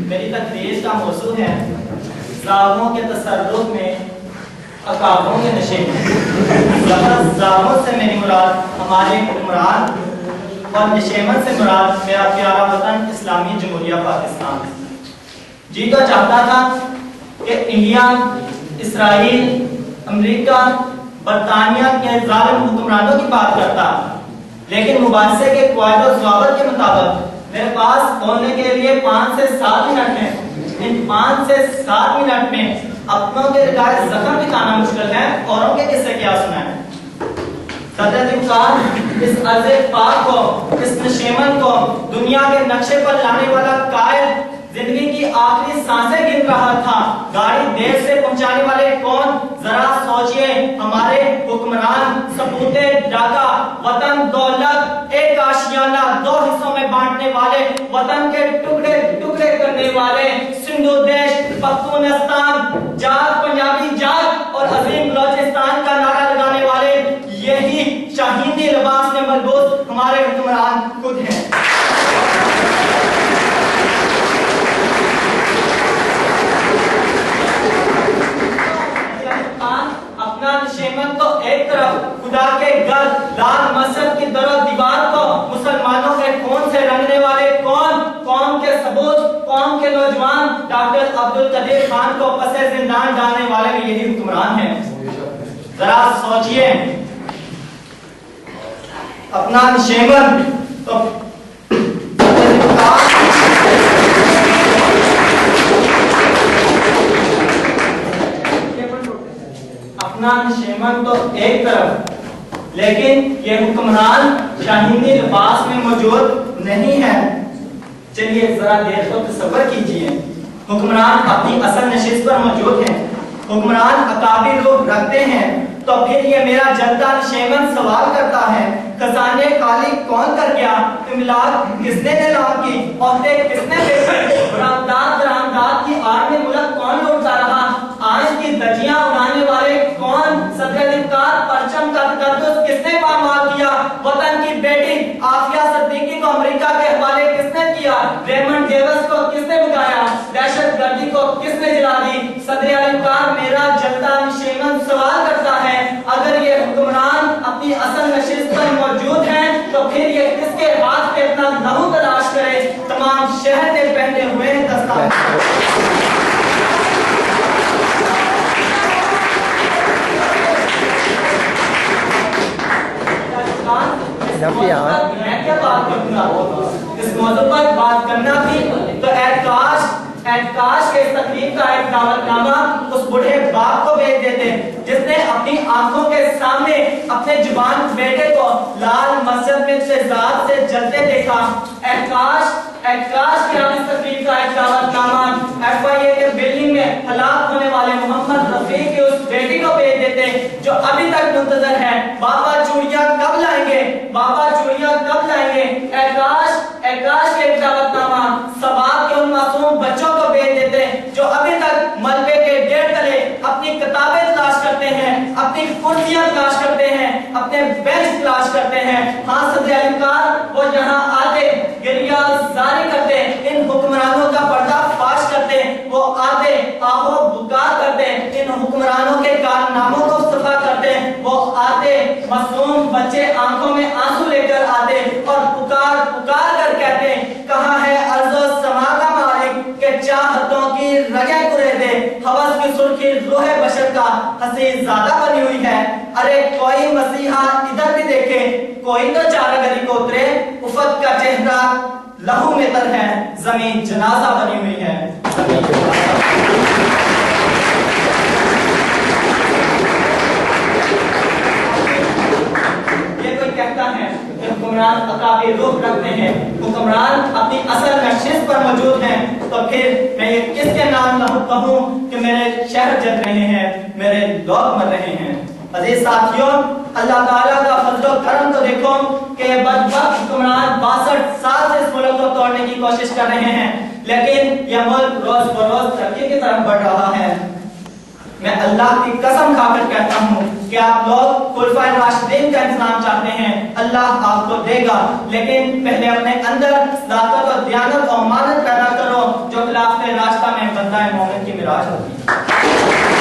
میری تقریر کا موضوع ہے ظالموں کے تصرف میں اکابروں کے نشے میں۔ ظالموں سے میری مراد ہمارے حکمران اور نشیمن سے مراد میرا پیارا وطن اسلامی جمہوریہ پاکستان۔ جی تو چاہتا تھا کہ انڈیا، اسرائیل، امریکہ، برطانیہ کے ظالم حکمرانوں کی بات کرتا، لیکن مباحثے کے قواعد و ضوابط کے مطابق میرے پاس بولنے کے لیے 5 سے 7 منٹ ہیں۔ ان 5 سے 7 منٹ میں اپنوں کے ریکارڈ زخم دکھانا مشکل ہے، اوروں کے قصے کیا سنائیں۔ صدر دمکان اس عرض پاک کو، اس نشیمن کو دنیا کے نقشے پر لانے والا قائد زندگی کی آخری سانسیں گن رہا تھا۔ گاڑی دیر سے پہنچانے والے کون؟ ذرا سوچئے، ہمارے حکمران، ثبوتے ڈاکہ، وطن دولت ایک آشیانہ 2 حصوں میں بانٹنے والے، وطن کے ٹکڑے ٹکڑے کرنے والے، سندھو دیش، پختونستان، جات پنجابی جات اور عظیم بلوچستان کا نعرہ لگانے والے، یہی شاہینی لباس میں ملبوس ہمارے حکمران خود ہیں۔ اپنا نشیمن تو ایک طرف، خدا کے گھر لال مسجد کی در و دیوار کو مسلمانوں کے خون سے رنگنے والے کون؟ قوم کے ثبوت، قوم کے نوجوان ڈاکٹر عبدالقدیر خان کو پس زندان ڈالنے والے بھی یہی حکمران ہیں۔ ذرا سوچئے، اپنا نشیمن تو اپنا نشیمن تو ایک طرف، لیکن یہ حکمران شاہینی لباس میں موجود نہیں ہے۔ چلیے ذرا دیر کو تصور کیجئے، حکمران اپنی اصل نشست پر موجود ہیں، حکمران اکابر روح رکھتے ہیں، تو پھر یہ میرا جلتا نشیمن سوال کرتا ہے، خزانے خالی کون کر گیا؟ املاک کس نے نیلام کی؟ عہدے کس نے بیچے؟ برآمدات درآمدات کی آڑ میں ملک کون لوٹتا رہا؟ آئین کی دھجیاں اڑانے والے کون؟ صدر دمکار پرچم کا تقدس کس نے پامال کیا؟ وطن کی بیٹی عافیہ صدیقی کو امریکہ کے حوالے کس نے کیا؟ ریمنڈ ڈیوس کو کس نے بگایا؟ دہشت گردی کو کس نے جلا دی؟ صدر دمکار میرا جلتا نشیمن سوال کرتا ہے، اگر یہ حکمران اپنی اصل نشست پر موجود ہیں تو پھر یہ کس کے ہاتھ پہ اپنا لہو تلاش کرے؟ تمام شہر نے پہنے ہوئے ہیں دستار۔ میں کیا بات کروں گا، اس موضوع پر بات کرنا بھی تو اعتکاش کے اس تقریب کا ایک دعوت نامہ اس بڑھے باپ کو بھیج دیتے جس نے اپنی آنکھوں کے سامنے اپنے جوان بیٹے کو لال مسجد میں شہزاد سے جلتے دیکھا۔ اعتکاش کے اس تقریب کا ایک دعوت نامہ FIA کے بلڈنگ میں ہلاک ہونے والے محمد رفیق کی اس بیٹی کو بھیج دیتے جو ابھی تک منتظر ہے، بابا چوڑیاں کب لائیں گے، بابا چوڑیاں کب لائیں گے۔ اعتکاش کے ایک دعوت نامہ سباب کے ان معصوم بچوں کو بھیج دیتے جو ابھی تک ملبے کے ڈیڑھ تلے اپنی کتابیں تلاش کرتے ہیں، اپنی کرسیاں تلاش کرتے ہیں، اپنے بینچ تلاش کرتے ہیں۔ ہاں صدر اعظم وہ یہاں آتے، گریہ زاری کرتے، ان حکمرانوں کا پردہ فاش کرتے، وہ آتے آہو بکا کرتے، ان حکمرانوں کے کارناموں کو صفا کرتے، وہ آتے معصوم بچے آنکھوں میں آنسو لے کر آتے اور پکار پکار کر کہتے، کہاں ہے ارض و سما کا مالک کہ چاہتوں کی رگیں کرے دے، ہوس کی سرخی روح بشر کا ہنسی زیادہ بنی ہوئی ہے۔ ارے کوئی مسیحا ادھر بھی دیکھے، کوئی تو چارہ گلی کو اترے، افق کا چہرہ لہو میں تر ہے، زمین جنازہ بنی ہوئی ہے۔ یہ کوئی کہتا ہے کہ حکمران اکابر روح رکھتے ہیں، حکمران اپنی اصل نشست پر موجود ہیں، تو پھر میں یہ کس کے نام کہوں کہ میرے شہر جل رہے ہیں، میرے لوگ مر رہے ہیں۔ عزیز ساتھیوں، اللہ تعالیٰ کا فضل و کرم تو دیکھو کہ بدبخت حکمران 62 سال سے اس ملک کو توڑنے کی کوشش کر رہے ہیں، لیکن یہ ملک روز بروز ترقی کی طرف بڑھ رہا ہے۔ میں اللہ کی قسم کھا کر کہتا ہوں کہ آپ لوگ خلفائے راشدین کا انتظام چاہتے ہیں، اللہ آپ کو دے گا، لیکن پہلے اپنے اندر صداقت اور دیانت اور امانت پیدا کرو جو خلاف کے راستہ میں بندہ مومن کی معراج ہوتی ہے۔